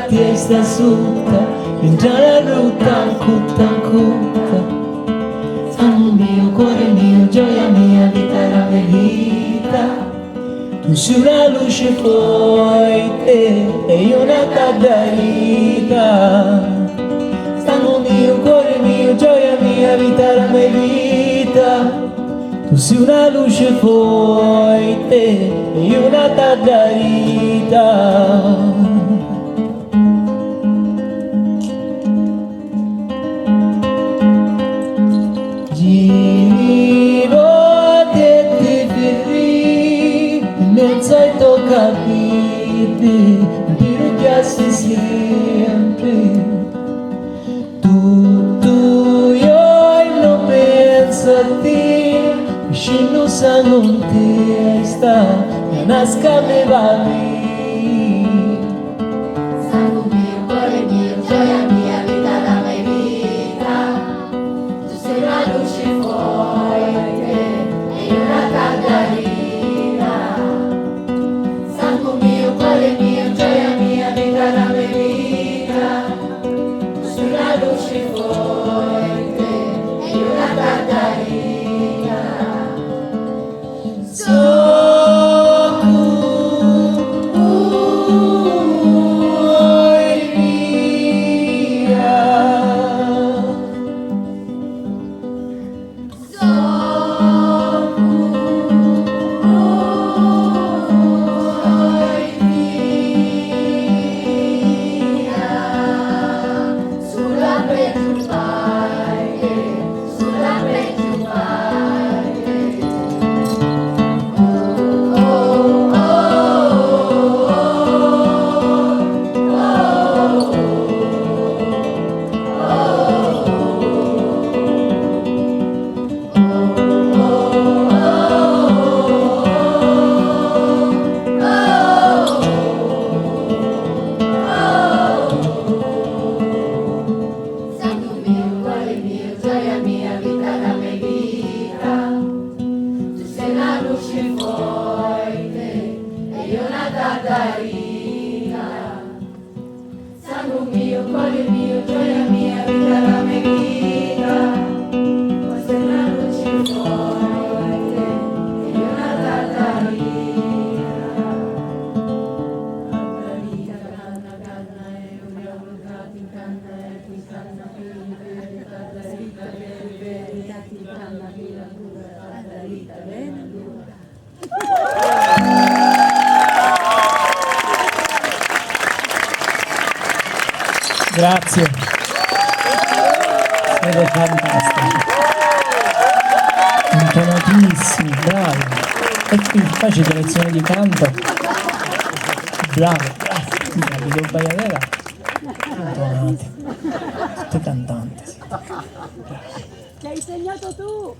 ti sta sutta, in già la ruta, cutta, cutta. Sangue mio, cuore mio, gioia mia, vita era vita. Tu sei una luce forte e io una cadarita. Sangue mio, cuore mio, gioia mia, vita era vita. Tu sei una luce forte e io una cadarita. Capite, pero ya se siempre tú y hoy no pienso a ti, si no sanno te está, nasca me va a mí. Sangue mio, cuore mio, gioia mia, vita la mia vita. Tu sei una luce forte e io una cadarina. Sangue mio, cuore mio, gioia mia, vita la mia vita. Tu sei una luce forte e io una cadarina. Cadarina, canna, canna, e io avvocati, canna, e qui canna, cadarita, verità, ti canna, vita, cadarita, bene, Grazie, siete fantastici, intonatissimi, bravi. E qui facete lezioni di canto, bravi, bravi, di Baiadera, intonati, tutte cantanti. Che hai insegnato tu!